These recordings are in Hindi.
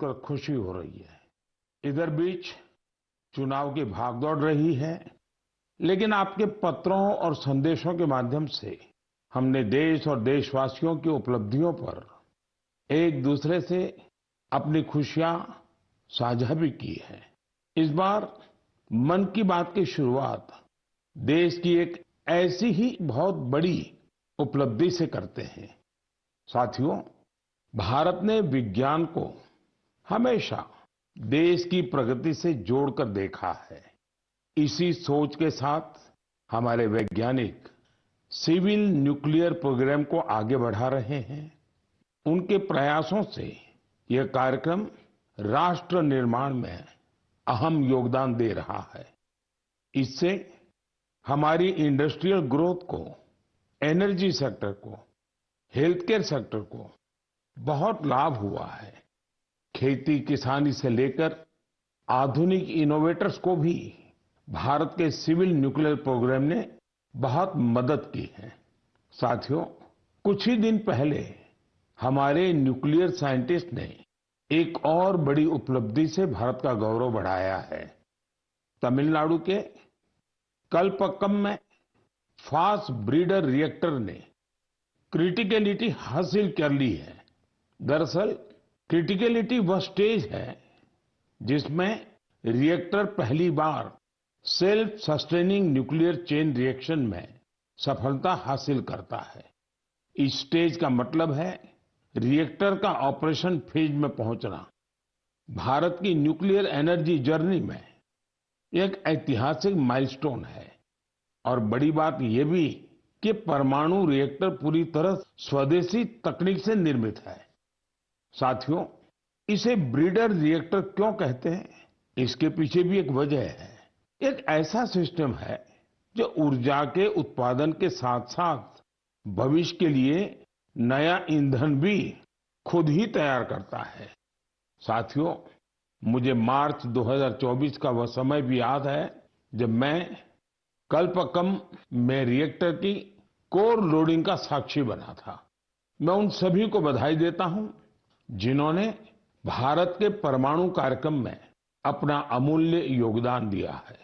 कर खुशी हो रही है। इधर बीच चुनाव की भागदौड़ रही है, लेकिन आपके पत्रों और संदेशों के माध्यम से हमने देश और देशवासियों की उपलब्धियों पर एक दूसरे से अपनी खुशियां साझा भी की है। इस बार मन की बात की शुरुआत देश की एक ऐसी ही बहुत बड़ी उपलब्धि से करते हैं। साथियों, भारत ने विज्ञान को हमेशा देश की प्रगति से जोड़कर देखा है। इसी सोच के साथ हमारे वैज्ञानिक सिविल न्यूक्लियर प्रोग्राम को आगे बढ़ा रहे हैं। उनके प्रयासों से यह कार्यक्रम राष्ट्र निर्माण में अहम योगदान दे रहा है। इससे हमारी इंडस्ट्रियल ग्रोथ को, एनर्जी सेक्टर को, हेल्थ केयर सेक्टर को बहुत लाभ हुआ है। खेती किसानी से लेकर आधुनिक इनोवेटर्स को भी भारत के सिविल न्यूक्लियर प्रोग्राम ने बहुत मदद की है। साथियों, कुछ ही दिन पहले हमारे न्यूक्लियर साइंटिस्ट ने एक और बड़ी उपलब्धि से भारत का गौरव बढ़ाया है। तमिलनाडु के कलपक्कम में फास्ट ब्रीडर रिएक्टर ने क्रिटिकलिटी हासिल कर ली है। दरअसल क्रिटिकलिटी वह स्टेज है जिसमें रिएक्टर पहली बार self sustaining nuclear chain reaction में सफलता हासिल करता है। इस स्टेज का मतलब है रिएक्टर का ऑपरेशन फेज में पहुंचना। भारत की न्यूक्लियर एनर्जी जर्नी में एक ऐतिहासिक माइलस्टोन है। और बड़ी बात यह भी कि परमाणु रिएक्टर पूरी तरह स्वदेशी तकनीक से निर्मित है। साथियों, इसे ब्रीडर रिएक्टर क्यों कहते हैं, इसके पीछे भी एक वजह है। एक ऐसा सिस्टम है जो ऊर्जा के उत्पादन के साथ साथ भविष्य के लिए नया ईंधन भी खुद ही तैयार करता है। साथियों, मुझे मार्च 2024 का वह समय भी याद है जब मैं कलपक्कम में रिएक्टर की कोर लोडिंग का साक्षी बना था। मैं उन सभी को बधाई देता हूं जिन्होंने भारत के परमाणु कार्यक्रम में अपना अमूल्य योगदान दिया है।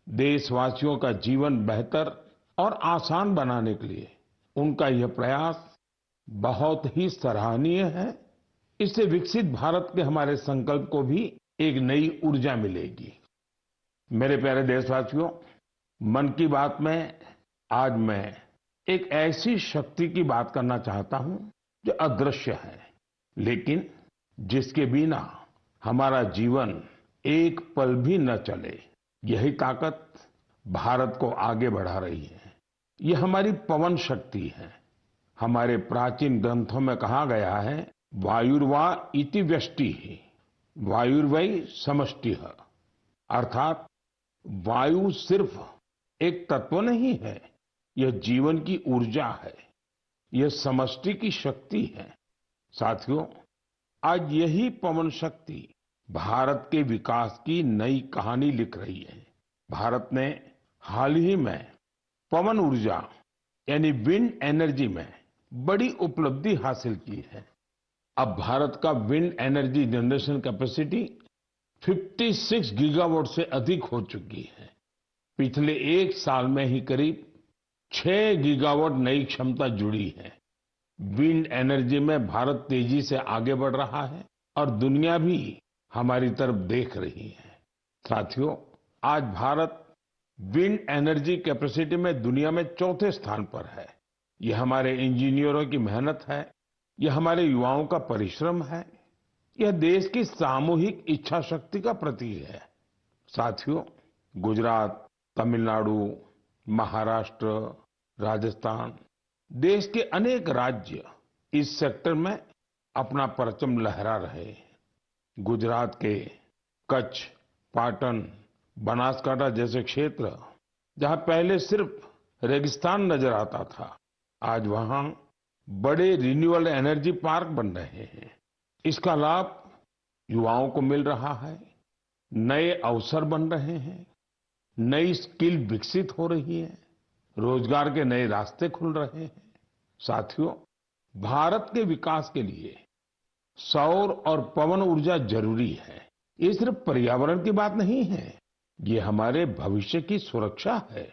देशवासियों का जीवन बेहतर और आसान बनाने के लिए उनका यह प्रयास बहुत ही सराहनीय है। इससे विकसित भारत के हमारे संकल्प को भी एक नई ऊर्जा मिलेगी। मेरे प्यारे देशवासियों, मन की बात में आज मैं एक ऐसी शक्ति की बात करना चाहता हूं जो अदृश्य है, लेकिन जिसके बिना हमारा जीवन एक पल भी न चले। यही ताकत भारत को आगे बढ़ा रही है। यह हमारी पवन शक्ति है। हमारे प्राचीन ग्रंथों में कहा गया है, वायुर्वा इति व्यष्टि वायुर्वै समष्टिः। अर्थात वायु सिर्फ एक तत्व नहीं है, यह जीवन की ऊर्जा है, यह समष्टि की शक्ति है। साथियों, आज यही पवन शक्ति भारत के विकास की नई कहानी लिख रही है। भारत ने हाल ही में पवन ऊर्जा यानी विंड एनर्जी में बड़ी उपलब्धि हासिल की है। अब भारत का wind energy generation capacity 56 gigawatt से अधिक हो चुकी है। पिछले एक साल में ही करीब 6 गीगावाट नई क्षमता जुड़ी है। विंड एनर्जी में भारत तेजी से आगे बढ़ रहा है और दुनिया भी हमारी तरफ देख रही है। साथियों, आज भारत विंड एनर्जी कैपेसिटी में दुनिया में चौथे स्थान पर है। यह हमारे इंजीनियरों की मेहनत है, यह हमारे युवाओं का परिश्रम है, यह देश की सामूहिक इच्छा शक्ति का प्रतीक है। साथियों, गुजरात, तमिलनाडु, महाराष्ट्र, राजस्थान, देश के अनेक राज्य इस सेक्टर में अपना परचम लहरा रहे हैं। गुजरात के कच्छ, पाटन, बनासकांठा जैसे क्षेत्र जहां पहले सिर्फ रेगिस्तान नजर आता था, आज वहां बड़े रिन्यूएबल एनर्जी पार्क बन रहे हैं। इसका लाभ युवाओं को मिल रहा है, नए अवसर बन रहे हैं, नई स्किल विकसित हो रही है, रोजगार के नए रास्ते खुल रहे हैं। साथियों, भारत के विकास के लिए सौर और पवन ऊर्जा जरूरी है। ये सिर्फ पर्यावरण की बात नहीं है, ये हमारे भविष्य की सुरक्षा है।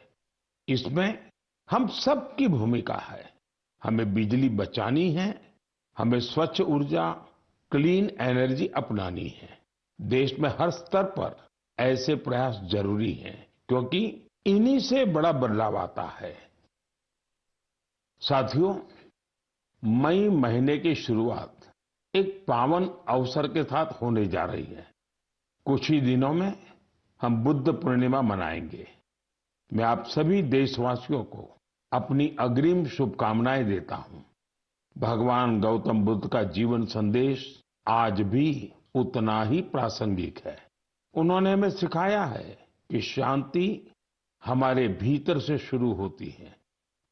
इसमें हम सबकी भूमिका है। हमें बिजली बचानी है, हमें स्वच्छ ऊर्जा, क्लीन एनर्जी अपनानी है। देश में हर स्तर पर ऐसे प्रयास जरूरी हैं, क्योंकि इन्हीं से बड़ा बदलाव आता है। साथियों, मई महीने की शुरुआत एक पावन अवसर के साथ होने जा रही है। कुछ ही दिनों में हम बुद्ध पूर्णिमा मनाएंगे। मैं आप सभी देशवासियों को अपनी अग्रिम शुभकामनाएं देता हूं। भगवान गौतम बुद्ध का जीवन संदेश आज भी उतना ही प्रासंगिक है। उन्होंने हमें सिखाया है कि शांति हमारे भीतर से शुरू होती है।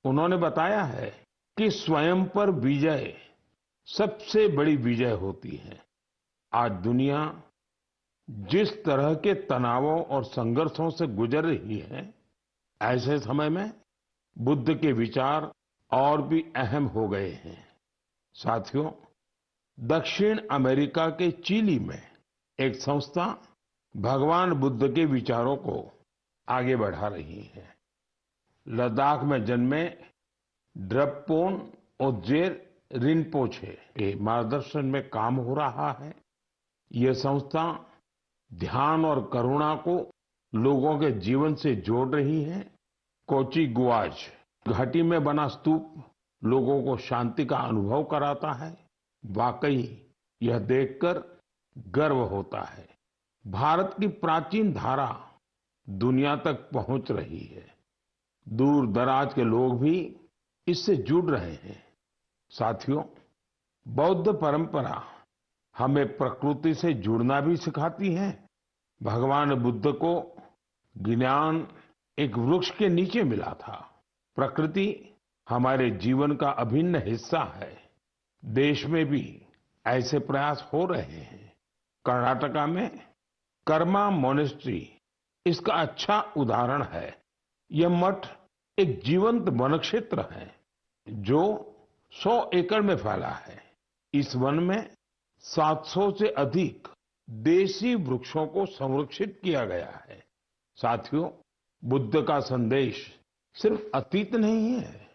उन्होंने बताया है कि स्वयं पर विजय सबसे बड़ी विजय होती है। आज दुनिया जिस तरह के तनावों और संघर्षों से गुजर रही है, ऐसे समय में बुद्ध के विचार और भी अहम हो गए हैं। साथियों, दक्षिण अमेरिका के चिली में एक संस्था भगवान बुद्ध के विचारों को आगे बढ़ा रही है। लद्दाख में जन्मे ड्रपकोन ओजेर रिनपोचे के मार्गदर्शन में काम हो रहा है। ये संस्था ध्यान और करुणा को लोगों के जीवन से जोड़ रही है। कोची गुआज घाटी में बना स्तूप लोगों को शांति का अनुभव कराता है। वाकई यह देखकर गर्व होता है। भारत की प्राचीन धारा दुनिया तक पहुंच रही है। दूर दराज के लोग भी इससे जुड़ रहे हैं। साथियों, बौद्ध परंपरा हमें प्रकृति से जुड़ना भी सिखाती है। भगवान बुद्ध को ज्ञान एक वृक्ष के नीचे मिला था। प्रकृति हमारे जीवन का अभिन्न हिस्सा है। देश में भी ऐसे प्रयास हो रहे हैं। कर्नाटका में कर्मा मोनेस्ट्री इसका अच्छा उदाहरण है। यह मठ एक जीवंत वन क्षेत्र है जो 100 एकड़ में फैला है। इस वन में 700 से अधिक देसी वृक्षों को संरक्षित किया गया है। साथियों, बुद्ध का संदेश सिर्फ अतीत नहीं है,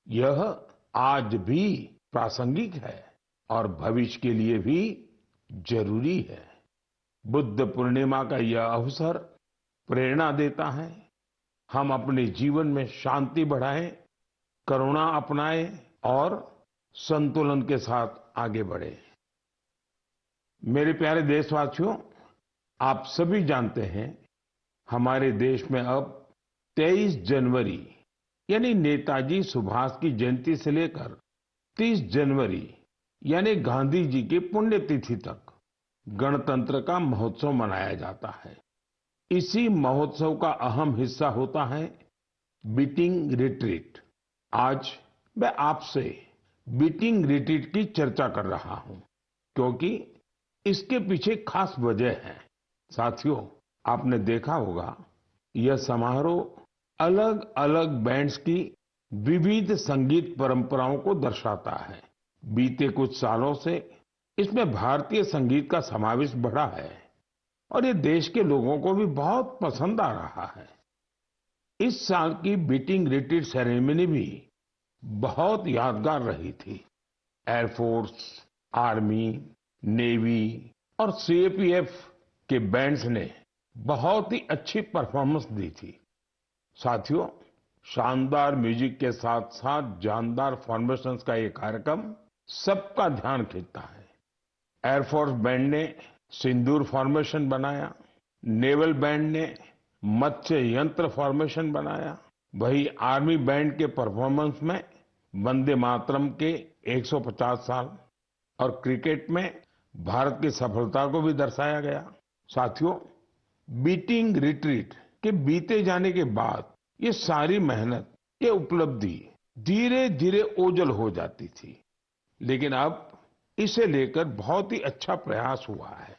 यह आज भी प्रासंगिक है और भविष्य के लिए भी जरूरी है। बुद्ध पूर्णिमा का यह अवसर प्रेरणा देता है। हम अपने जीवन में शांति बढ़ाएं, करुणा अपनाएं और संतुलन के साथ आगे बढ़ें। मेरे प्यारे देशवासियों, आप सभी जानते हैं हमारे देश में अब 23 जनवरी यानी नेताजी सुभाष की जयंती से लेकर 30 जनवरी यानी गांधी जी की पुण्यतिथि तक गणतंत्र का महोत्सव मनाया जाता है। इसी महोत्सव का अहम हिस्सा होता है बीटिंग रिट्रीट। आज मैं आपसे बीटिंग रिट्रीट की चर्चा कर रहा हूं, क्योंकि इसके पीछे खास वजह है। साथियों, आपने देखा होगा यह समारोह अलग अलग बैंड्स की विविध संगीत परंपराओं को दर्शाता है। बीते कुछ सालों से इसमें भारतीय संगीत का समावेश बढ़ा है और ये देश के लोगों को भी बहुत पसंद आ रहा है। इस साल की बीटिंग रिट्रीट सेरेमनी भी बहुत यादगार रही थी। एयरफोर्स, आर्मी, नेवी और सीएपीएफ के बैंड्स ने बहुत ही अच्छी परफॉर्मेंस दी थी। साथियों, शानदार म्यूजिक के साथ साथ जानदार फॉर्मेशंस का ये कार्यक्रम सबका ध्यान खींचता है। एयरफोर्स बैंड ने सिंदूर फॉर्मेशन बनाया, नेवल बैंड ने मत्स्य यंत्र फॉर्मेशन बनाया, वही आर्मी बैंड के परफॉर्मेंस में वंदे मातरम के 150 साल और क्रिकेट में भारत की सफलता को भी दर्शाया गया। साथियों, बीटिंग रिट्रीट के बीते जाने के बाद ये सारी मेहनत, ये उपलब्धि धीरे धीरे ओझल हो जाती थी, लेकिन अब इसे लेकर बहुत ही अच्छा प्रयास हुआ है।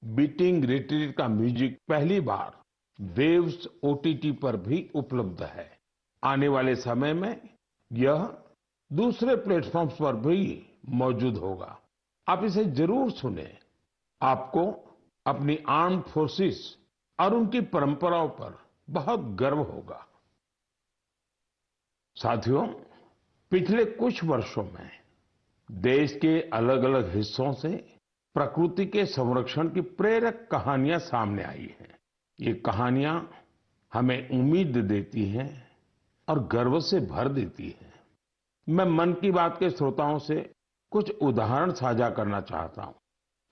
बीटिंग रिट्रीट का म्यूजिक पहली बार वेव्स ओटीटी पर भी उपलब्ध है। आने वाले समय में यह दूसरे प्लेटफॉर्म्स पर भी मौजूद होगा। आप इसे जरूर सुने। आपको अपनी आर्म्ड फोर्सेस और उनकी परंपराओं पर बहुत गर्व होगा। साथियों, पिछले कुछ वर्षों में देश के अलग अलग हिस्सों से प्रकृति के संरक्षण की प्रेरक कहानियां सामने आई हैं। ये कहानियां हमें उम्मीद देती हैं और गर्व से भर देती हैं। मैं मन की बात के श्रोताओं से कुछ उदाहरण साझा करना चाहता हूं।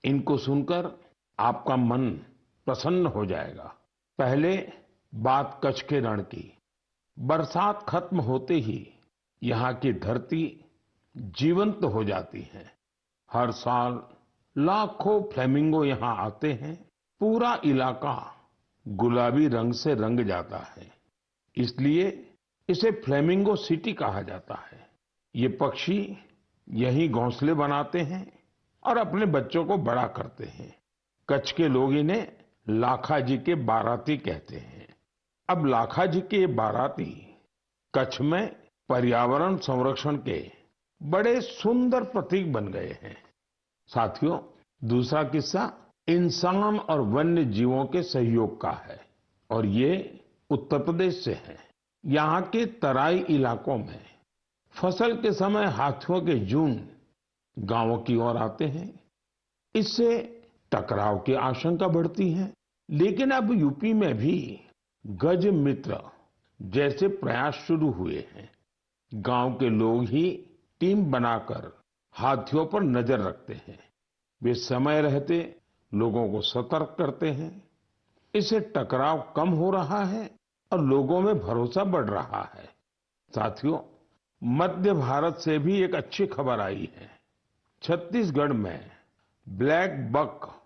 इनको सुनकर आपका मन प्रसन्न हो जाएगा। पहले बात कच्छ के रण की। बरसात खत्म होते ही यहाँ की धरती जीवंत हो जाती है। हर साल लाखों फ्लेमिंगो यहाँ आते हैं। पूरा इलाका गुलाबी रंग से रंग जाता है। इसलिए इसे फ्लेमिंगो सिटी कहा जाता है। ये पक्षी यहीं घोंसले बनाते हैं और अपने बच्चों को बड़ा करते हैं। कच्छ के लोग इन्हें लाखाजी के बाराती कहते हैं। अब लाखाजी के बाराती कच्छ में पर्यावरण संरक्षण के बड़े सुंदर प्रतीक बन गए हैं। साथियों, दूसरा किस्सा इंसान और वन्य जीवों के सहयोग का है और ये उत्तर प्रदेश से है। यहाँ के तराई इलाकों में फसल के समय हाथियों के झुंड गांवों की ओर आते हैं। इससे टकराव की आशंका बढ़ती है। लेकिन अब यूपी में भी गज मित्र जैसे प्रयास शुरू हुए हैं। गांव के लोग ही टीम बनाकर हाथियों पर नजर रखते हैं। वे समय रहते लोगों को सतर्क करते हैं। इससे टकराव कम हो रहा है और लोगों में भरोसा बढ़ रहा है। साथियों, मध्य भारत से भी एक अच्छी खबर आई है। छत्तीसगढ़ में ब्लैक बक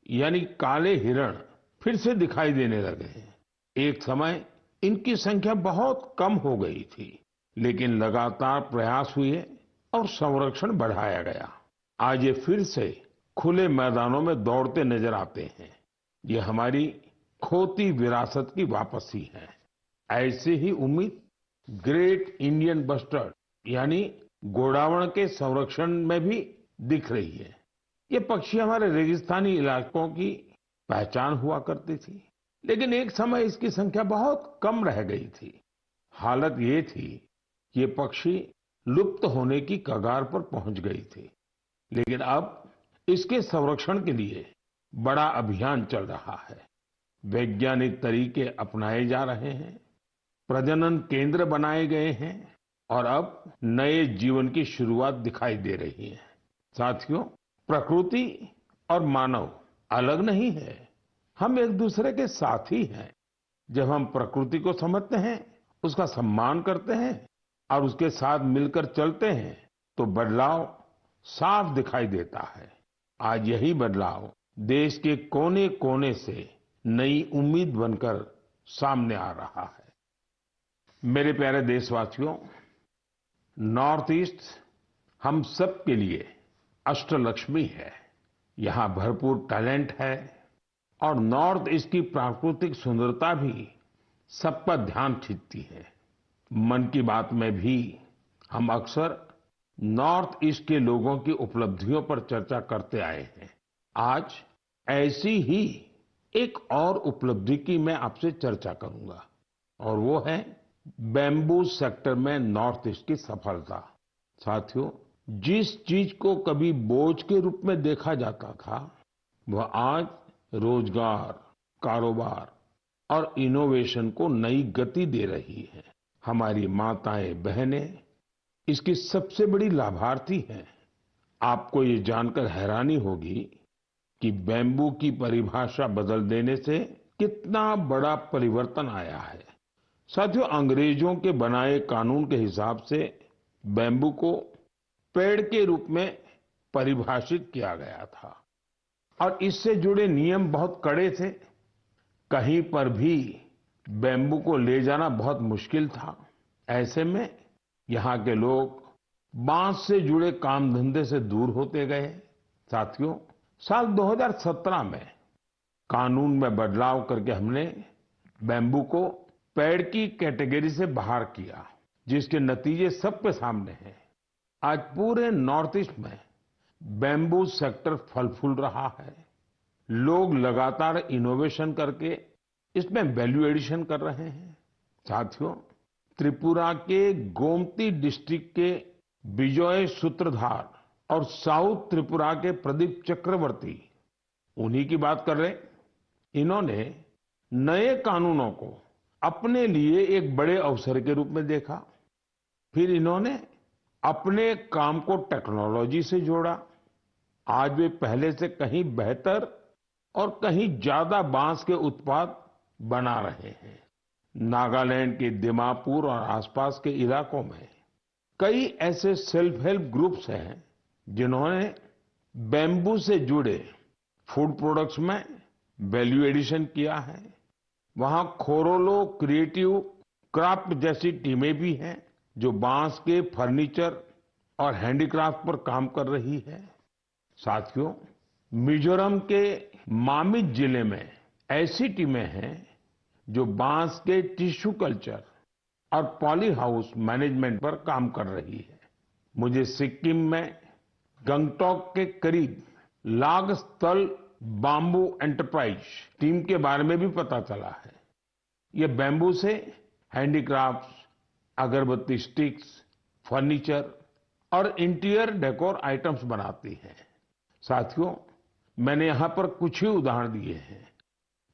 यानी काले हिरण फिर से दिखाई देने लगे हैं। एक समय इनकी संख्या बहुत कम हो गई थी, लेकिन लगातार प्रयास हुए और संरक्षण बढ़ाया गया। आज ये फिर से खुले मैदानों में दौड़ते नजर आते हैं। ये हमारी खोती विरासत की वापसी है। ऐसे ही उम्मीद ग्रेट इंडियन बस्टर्ड यानी गोडावण के संरक्षण में भी दिख रही है। ये पक्षी हमारे रेगिस्तानी इलाकों की पहचान हुआ करती थी, लेकिन एक समय इसकी संख्या बहुत कम रह गई थी। हालत ये थी कि ये पक्षी लुप्त होने की कगार पर पहुंच गई थी। लेकिन अब इसके संरक्षण के लिए बड़ा अभियान चल रहा है। वैज्ञानिक तरीके अपनाए जा रहे हैं, प्रजनन केंद्र बनाए गए हैं और अब नए जीवन की शुरुआत दिखाई दे रही है। साथियों, प्रकृति और मानव अलग नहीं है। हम एक दूसरे के साथी हैं। जब हम प्रकृति को समझते हैं, उसका सम्मान करते हैं और उसके साथ मिलकर चलते हैं, तो बदलाव साफ दिखाई देता है। आज यही बदलाव देश के कोने कोने से नई उम्मीद बनकर सामने आ रहा है। मेरे प्यारे देशवासियों, नॉर्थ ईस्ट हम सब के लिए अष्टलक्ष्मी है। यहाँ भरपूर टैलेंट है और नॉर्थ ईस्ट की प्राकृतिक सुंदरता भी सबका ध्यान खींचती है। मन की बात में भी हम अक्सर नॉर्थ ईस्ट के लोगों की उपलब्धियों पर चर्चा करते आए हैं। आज ऐसी ही एक और उपलब्धि की मैं आपसे चर्चा करूंगा और वो है बैम्बू सेक्टर में नॉर्थ ईस्ट की सफलता। साथियों, जिस चीज को कभी बोझ के रूप में देखा जाता था, वह आज रोजगार, कारोबार और इनोवेशन को नई गति दे रही है। हमारी माताएं, बहनें इसकी सबसे बड़ी लाभार्थी हैं। आपको ये जानकर हैरानी होगी कि बैम्बू की परिभाषा बदल देने से कितना बड़ा परिवर्तन आया है। साथियों, अंग्रेजों के बनाए कानून के हिसाब से बैम्बू को पेड़ के रूप में परिभाषित किया गया था और इससे जुड़े नियम बहुत कड़े थे। कहीं पर भी बैम्बू को ले जाना बहुत मुश्किल था। ऐसे में यहाँ के लोग बांस से जुड़े काम धंधे से दूर होते गए। साथियों, साल 2017 में कानून में बदलाव करके हमने बैम्बू को पेड़ की कैटेगरी से बाहर किया, जिसके नतीजे सबके सामने हैं। आज पूरे नॉर्थ ईस्ट में बैम्बू सेक्टर फल फूल रहा है। लोग लगातार इनोवेशन करके इसमें वैल्यू एडिशन कर रहे हैं। साथियों, त्रिपुरा के गोमती डिस्ट्रिक्ट के बिजॉय सूत्रधार और साउथ त्रिपुरा के प्रदीप चक्रवर्ती, उन्हीं की बात कर रहे हैं। इन्होंने नए कानूनों को अपने लिए एक बड़े अवसर के रूप में देखा। फिर इन्होंने अपने काम को टेक्नोलॉजी से जोड़ा। आज वे पहले से कहीं बेहतर और कहीं ज्यादा बांस के उत्पाद बना रहे हैं। नागालैंड के दीमापुर और आसपास के इलाकों में कई ऐसे सेल्फ हेल्प ग्रुप्स हैं जिन्होंने बैम्बू से जुड़े फूड प्रोडक्ट्स में वैल्यू एडिशन किया है। वहां खोरोलो क्रिएटिव क्राफ्ट जैसी टीमें भी हैं जो बांस के फर्नीचर और हैंडीक्राफ्ट पर काम कर रही है। साथियों, मिजोरम के मामित जिले में ऐसी टीमें हैं जो बांस के टिश्यू कल्चर और पॉली हाउस मैनेजमेंट पर काम कर रही है। मुझे सिक्किम में गंगटोक के करीब लागस्थल बाम्बू एंटरप्राइज टीम के बारे में भी पता चला है। ये बैम्बू से हैंडीक्राफ्ट्स, अगरबत्ती स्टिक्स, फर्नीचर और इंटीरियर डेकोर आइटम्स बनाती है। साथियों, मैंने यहां पर कुछ ही उदाहरण दिए हैं।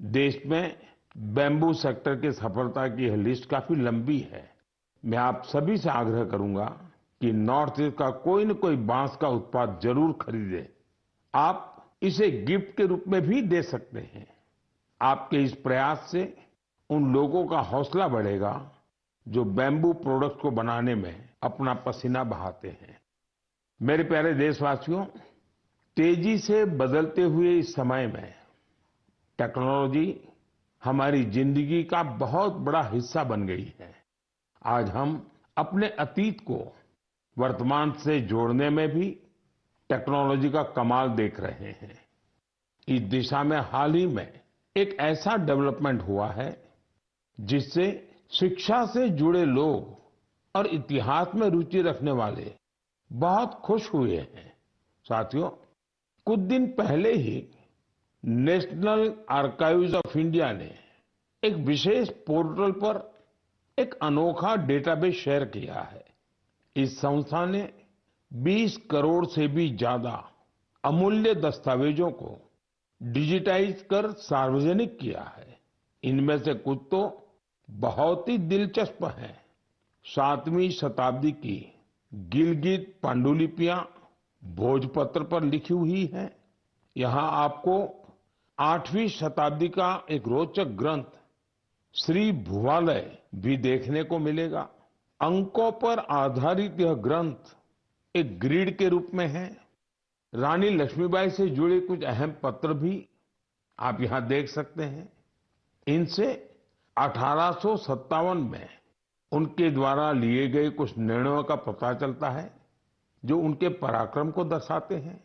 देश में बैम्बू सेक्टर की सफलता की यह लिस्ट काफी लंबी है। मैं आप सभी से आग्रह करूंगा कि नॉर्थ ईस्ट का कोई न कोई बांस का उत्पाद जरूर खरीदें। आप इसे गिफ्ट के रूप में भी दे सकते हैं। आपके इस प्रयास से उन लोगों का हौसला बढ़ेगा जो बैम्बू प्रोडक्ट्स को बनाने में अपना पसीना बहाते हैं। मेरे प्यारे देशवासियों, तेजी से बदलते हुए इस समय में टेक्नोलॉजी हमारी जिंदगी का बहुत बड़ा हिस्सा बन गई है। आज हम अपने अतीत को वर्तमान से जोड़ने में भी टेक्नोलॉजी का कमाल देख रहे हैं। इस दिशा में हाल ही में एक ऐसा डेवलपमेंट हुआ है जिससे शिक्षा से जुड़े लोग और इतिहास में रुचि रखने वाले बहुत खुश हुए हैं। साथियों, कुछ दिन पहले ही नेशनल आर्काइव्स ऑफ इंडिया ने एक विशेष पोर्टल पर एक अनोखा डेटाबेस शेयर किया है। इस संस्था ने 20 करोड़ से भी ज्यादा अमूल्य दस्तावेजों को डिजिटाइज कर सार्वजनिक किया है। इनमें से कुछ तो बहुत ही दिलचस्प हैं। 7वीं शताब्दी की गिलगित पांडुलिपियां भोजपत्र पर लिखी हुई है। यहाँ आपको 8वीं शताब्दी का एक रोचक ग्रंथ श्री भुवालय भी देखने को मिलेगा। अंकों पर आधारित यह ग्रंथ एक ग्रिड के रूप में है। रानी लक्ष्मीबाई से जुड़े कुछ अहम पत्र भी आप यहाँ देख सकते हैं। इनसे 1857 में उनके द्वारा लिए गए कुछ निर्णयों का पता चलता है जो उनके पराक्रम को दर्शाते हैं।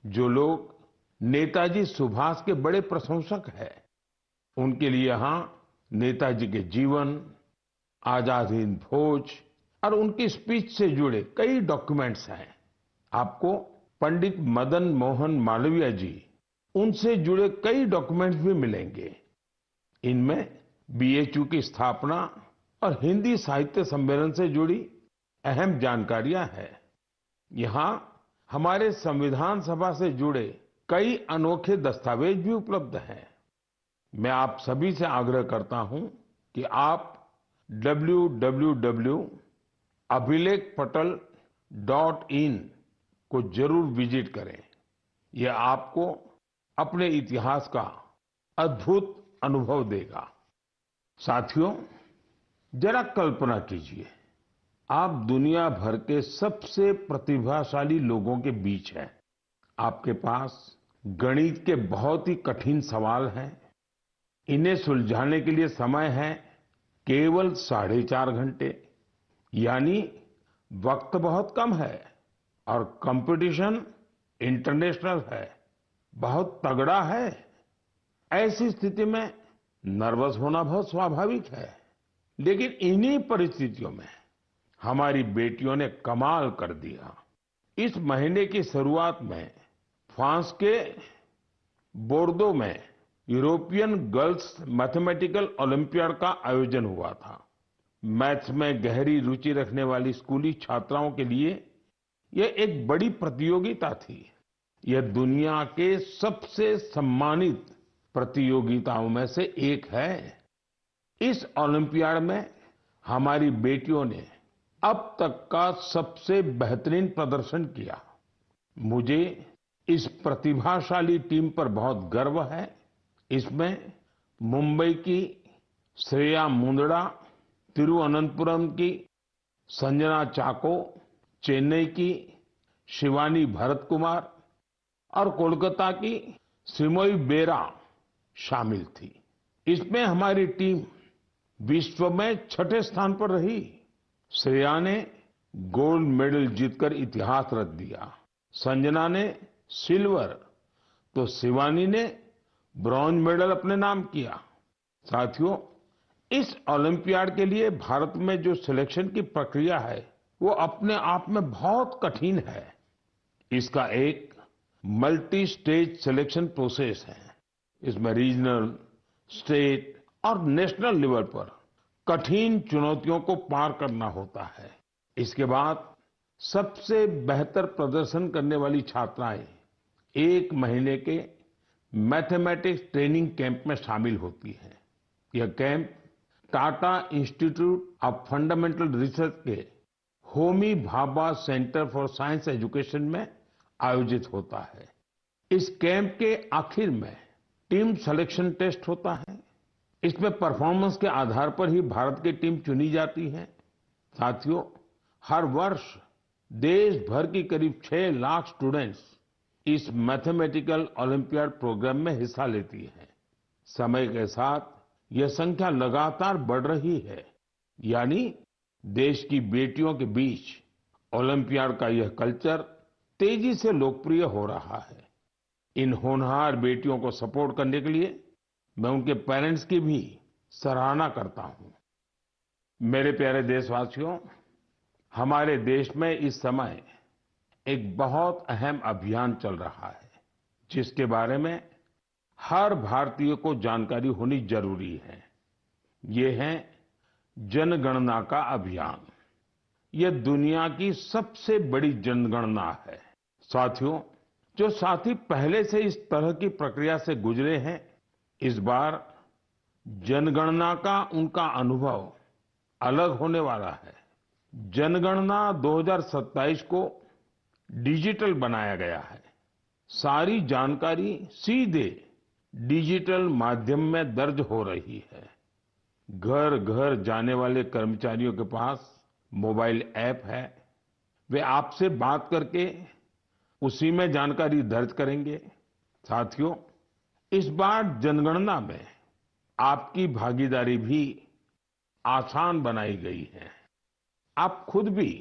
जो लोग नेताजी सुभाष के बड़े प्रशंसक हैं, उनके लिए यहाँ नेताजी के जीवन, आजाद हिंद फौज और उनकी स्पीच से जुड़े कई डॉक्यूमेंट्स हैं। आपको पंडित मदन मोहन मालवीय जी, उनसे जुड़े कई डॉक्यूमेंट्स भी मिलेंगे। इनमें बीएचयू की स्थापना और हिंदी साहित्य सम्मेलन से जुड़ी अहम जानकारियां हैं। यहाँ हमारे संविधान सभा से जुड़े कई अनोखे दस्तावेज भी उपलब्ध हैं। मैं आप सभी से आग्रह करता हूं कि आप www.abhilekpatal.in को जरूर विजिट करें। यह आपको अपने इतिहास का अद्भुत अनुभव देगा। साथियों, जरा कल्पना कीजिए, आप दुनिया भर के सबसे प्रतिभाशाली लोगों के बीच हैं। आपके पास गणित के बहुत ही कठिन सवाल हैं। इन्हें सुलझाने के लिए समय है केवल 4.5 घंटे, यानी वक्त बहुत कम है और कंपटीशन इंटरनेशनल है, बहुत तगड़ा है। ऐसी स्थिति में नर्वस होना बहुत स्वाभाविक है। लेकिन इन्हीं परिस्थितियों में हमारी बेटियों ने कमाल कर दिया। इस महीने की शुरुआत में फ्रांस के बोर्दो में यूरोपियन गर्ल्स मैथमेटिकल ओलंपियाड का आयोजन हुआ था। मैथ्स में गहरी रुचि रखने वाली स्कूली छात्राओं के लिए यह एक बड़ी प्रतियोगिता थी। यह दुनिया के सबसे सम्मानित प्रतियोगिताओं में से एक है। इस ओलंपियाड में हमारी बेटियों ने अब तक का सबसे बेहतरीन प्रदर्शन किया। मुझे इस प्रतिभाशाली टीम पर बहुत गर्व है। इसमें मुंबई की श्रेया मुंदड़ा, तिरुवनंतपुरम की संजना चाको, चेन्नई की शिवानी भरत कुमार और कोलकाता की श्रीमोई बेरा शामिल थी। इसमें हमारी टीम विश्व में छठे स्थान पर रही। श्रेया ने गोल्ड मेडल जीतकर इतिहास रच दिया। संजना ने सिल्वर तो शिवानी ने ब्रॉन्ज मेडल अपने नाम किया। साथियों, इस ओलंपियाड के लिए भारत में जो सिलेक्शन की प्रक्रिया है वो अपने आप में बहुत कठिन है। इसका एक मल्टी स्टेज सिलेक्शन प्रोसेस है। इसमें रीजनल, स्टेट और नेशनल लेवल पर कठिन चुनौतियों को पार करना होता है। इसके बाद सबसे बेहतर प्रदर्शन करने वाली छात्राएं 1 महीने के मैथमेटिक्स ट्रेनिंग कैंप में शामिल होती हैं। यह camp Tata institute of fundamental research के Homi Bhabha centre for science education में आयोजित होता है। इस कैंप के आखिर में टीम सिलेक्शन टेस्ट होता है। इसमें परफॉर्मेंस के आधार पर ही भारत की टीम चुनी जाती है। साथियों, हर वर्ष देश भर की करीब 6 लाख स्टूडेंट्स इस मैथमेटिकल ओलंपियाड प्रोग्राम में हिस्सा लेती हैं। समय के साथ यह संख्या लगातार बढ़ रही है। यानी देश की बेटियों के बीच ओलंपियाड का यह कल्चर तेजी से लोकप्रिय हो रहा है। इन होनहार बेटियों को सपोर्ट करने के लिए मैं उनके पेरेंट्स की भी सराहना करता हूं। मेरे प्यारे देशवासियों, हमारे देश में इस समय एक बहुत अहम अभियान चल रहा है जिसके बारे में हर भारतीय को जानकारी होनी जरूरी है। ये है जनगणना का अभियान। यह दुनिया की सबसे बड़ी जनगणना है। साथियों, जो साथी पहले से इस तरह की प्रक्रिया से गुजरे हैं, इस बार जनगणना का उनका अनुभव अलग होने वाला है। जनगणना 2027 को डिजिटल बनाया गया है। सारी जानकारी सीधे डिजिटल माध्यम में दर्ज हो रही है। घर घर जाने वाले कर्मचारियों के पास मोबाइल ऐप है। वे आपसे बात करके उसी में जानकारी दर्ज करेंगे। साथियों, इस बार जनगणना में आपकी भागीदारी भी आसान बनाई गई है। आप खुद भी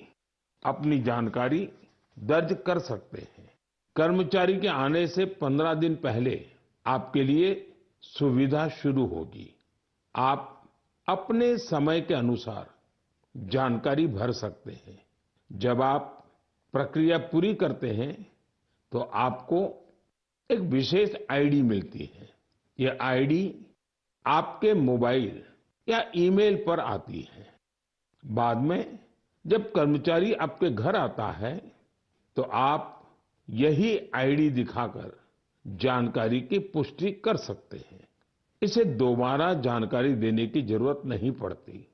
अपनी जानकारी दर्ज कर सकते हैं। कर्मचारी के आने से 15 दिन पहले आपके लिए सुविधा शुरू होगी। आप अपने समय के अनुसार जानकारी भर सकते हैं। जब आप प्रक्रिया पूरी करते हैं तो आपको एक विशेष आईडी मिलती है। यह आईडी आपके मोबाइल या ईमेल पर आती है। बाद में जब कर्मचारी आपके घर आता है तो आप यही आईडी दिखाकर जानकारी की पुष्टि कर सकते हैं। इसे दोबारा जानकारी देने की जरूरत नहीं पड़ती।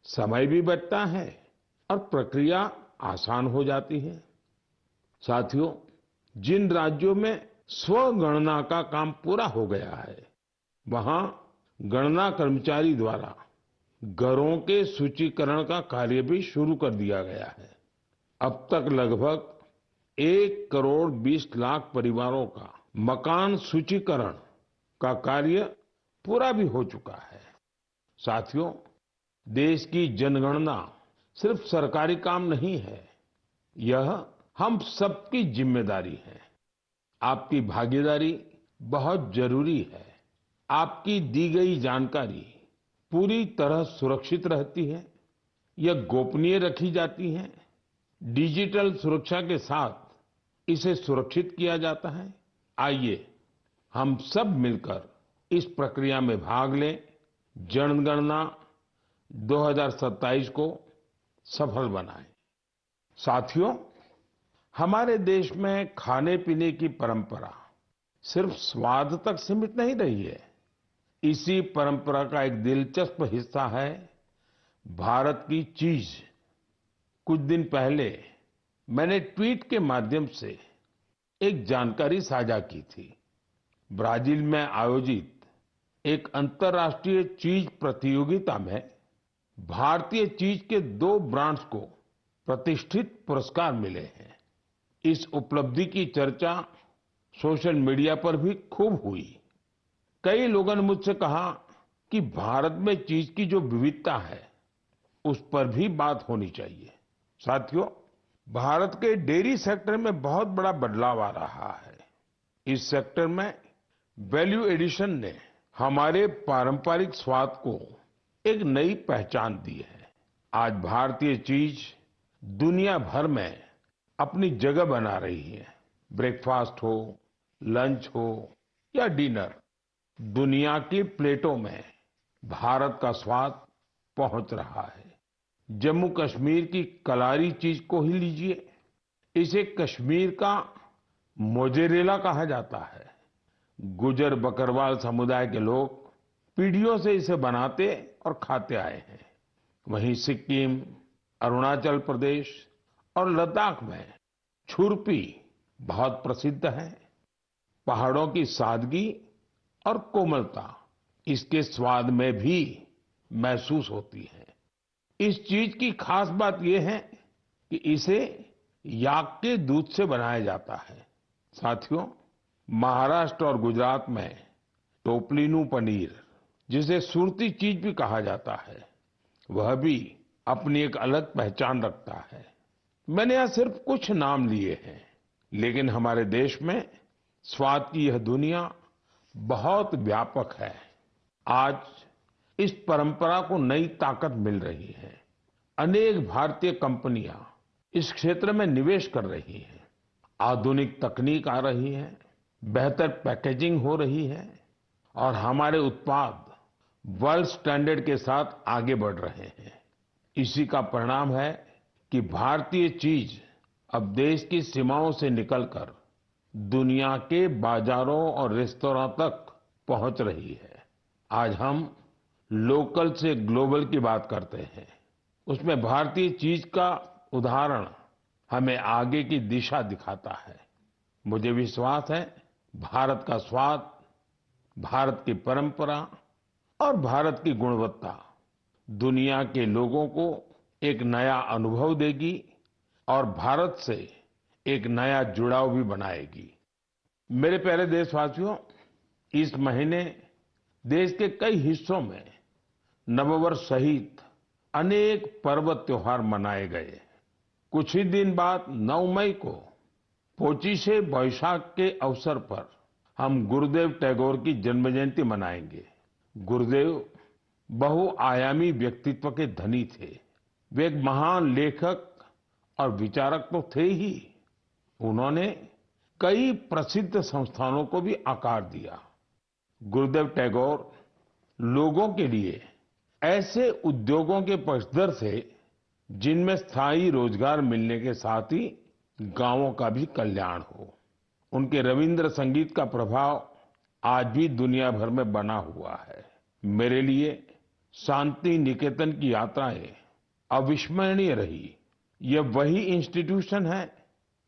समय भी बचता है और प्रक्रिया आसान हो जाती है। साथियों, जिन राज्यों में स्वगणना का काम पूरा हो गया है, वहां गणना कर्मचारी द्वारा घरों के सूचीकरण का कार्य भी शुरू कर दिया गया है। अब तक लगभग 1 करोड़ 20 लाख परिवारों का मकान सूचीकरण का कार्य पूरा भी हो चुका है। साथियों, देश की जनगणना सिर्फ सरकारी काम नहीं है, यह हम सबकी जिम्मेदारी है। आपकी भागीदारी बहुत जरूरी है। आपकी दी गई जानकारी पूरी तरह सुरक्षित रहती है। यह गोपनीय रखी जाती है। डिजिटल सुरक्षा के साथ इसे सुरक्षित किया जाता है। आइए हम सब मिलकर इस प्रक्रिया में भाग लें, जनगणना 2027 को सफल बनाएं। साथियों, हमारे देश में खाने पीने की परंपरा सिर्फ स्वाद तक सीमित नहीं रही है। इसी परंपरा का एक दिलचस्प हिस्सा है भारत की चीज। कुछ दिन पहले मैंने ट्वीट के माध्यम से एक जानकारी साझा की थी। ब्राजील में आयोजित एक अंतर्राष्ट्रीय चीज प्रतियोगिता में भारतीय चीज के 2 ब्रांड्स को प्रतिष्ठित पुरस्कार मिले हैं। इस उपलब्धि की चर्चा सोशल मीडिया पर भी खूब हुई। कई लोगों ने मुझसे कहा कि भारत में चीज की जो विविधता है उस पर भी बात होनी चाहिए। साथियों, भारत के डेयरी सेक्टर में बहुत बड़ा बदलाव आ रहा है। इस सेक्टर में वैल्यू एडिशन ने हमारे पारंपरिक स्वाद को एक नई पहचान दी है। आज भारतीय चीज दुनिया भर में अपनी जगह बना रही है। ब्रेकफास्ट हो, लंच हो या डिनर, दुनिया की प्लेटों में भारत का स्वाद पहुंच रहा है। जम्मू कश्मीर की कलारी चीज को ही लीजिए। इसे कश्मीर का मोजेरेला कहा जाता है। गुजर बकरवाल समुदाय के लोग पीढ़ियों से इसे बनाते और खाते आए हैं। वहीं सिक्किम, अरुणाचल प्रदेश और लद्दाख में छुरपी बहुत प्रसिद्ध है। पहाड़ों की सादगी और कोमलता इसके स्वाद में भी महसूस होती है। इस चीज की खास बात यह है कि इसे याक के दूध से बनाया जाता है। साथियों, महाराष्ट्र और गुजरात में टोपलीनू पनीर, जिसे सुरती चीज भी कहा जाता है, वह भी अपनी एक अलग पहचान रखता है। मैंने यहाँ सिर्फ कुछ नाम लिए हैं, लेकिन हमारे देश में स्वाद की यह दुनिया बहुत व्यापक है। आज इस परंपरा को नई ताकत मिल रही है। अनेक भारतीय कंपनियां इस क्षेत्र में निवेश कर रही हैं। आधुनिक तकनीक आ रही है, बेहतर पैकेजिंग हो रही है और हमारे उत्पाद वर्ल्ड स्टैंडर्ड के साथ आगे बढ़ रहे हैं। इसी का परिणाम है कि भारतीय चीज अब देश की सीमाओं से निकलकर दुनिया के बाजारों और रेस्तरां तक पहुंच रही है। आज हम लोकल से ग्लोबल की बात करते हैं। उसमें भारतीय चीज का उदाहरण हमें आगे की दिशा दिखाता है। मुझे विश्वास है भारत का स्वाद, भारत की परंपरा और भारत की गुणवत्ता दुनिया के लोगों को एक नया अनुभव देगी और भारत से एक नया जुड़ाव भी बनाएगी। मेरे प्यारे देशवासियों, इस महीने देश के कई हिस्सों में नववर्ष सहित अनेक पर्व त्योहार मनाए गए। कुछ ही दिन बाद 9 मई को पोचिशे बैसाख के अवसर पर हम गुरुदेव टैगोर की जन्म जयंती मनाएंगे। गुरुदेव बहुआयामी व्यक्तित्व के धनी थे। वे एक महान लेखक और विचारक तो थे ही, उन्होंने कई प्रसिद्ध संस्थानों को भी आकार दिया। गुरुदेव टैगोर लोगों के लिए ऐसे उद्योगों के पक्षधर थे जिनमें स्थायी रोजगार मिलने के साथ ही गांवों का भी कल्याण हो। उनके रविंद्र संगीत का प्रभाव आज भी दुनिया भर में बना हुआ है। मेरे लिए शांति निकेतन की यात्राएं अविस्मरणीय रही। यह वही इंस्टीट्यूशन है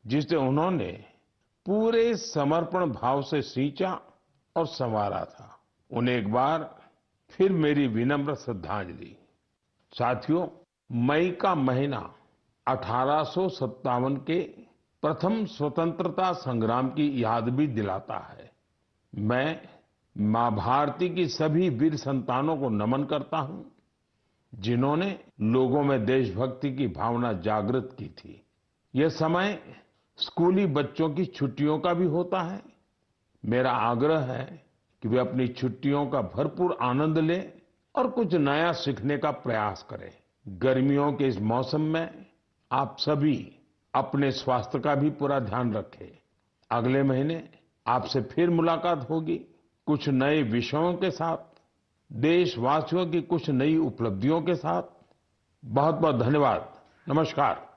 जिसे उन्होंने पूरे समर्पण भाव से सींचा और संवारा था। उन्हें एक बार फिर मेरी विनम्र श्रद्धांजलि। साथियों, मई का महीना 1857 के प्रथम स्वतंत्रता संग्राम की याद भी दिलाता है। मैं मां भारती की सभी वीर संतानों को नमन करता हूं, जिन्होंने लोगों में देशभक्ति की भावना जागृत की थी। यह समय स्कूली बच्चों की छुट्टियों का भी होता है। मेरा आग्रह है कि वे अपनी छुट्टियों का भरपूर आनंद लें और कुछ नया सीखने का प्रयास करें। गर्मियों के इस मौसम में आप सभी अपने स्वास्थ्य का भी पूरा ध्यान रखें। अगले महीने आपसे फिर मुलाकात होगी कुछ नए विषयों के साथ, देशवासियों की कुछ नई उपलब्धियों के साथ। बहुत बहुत धन्यवाद। नमस्कार।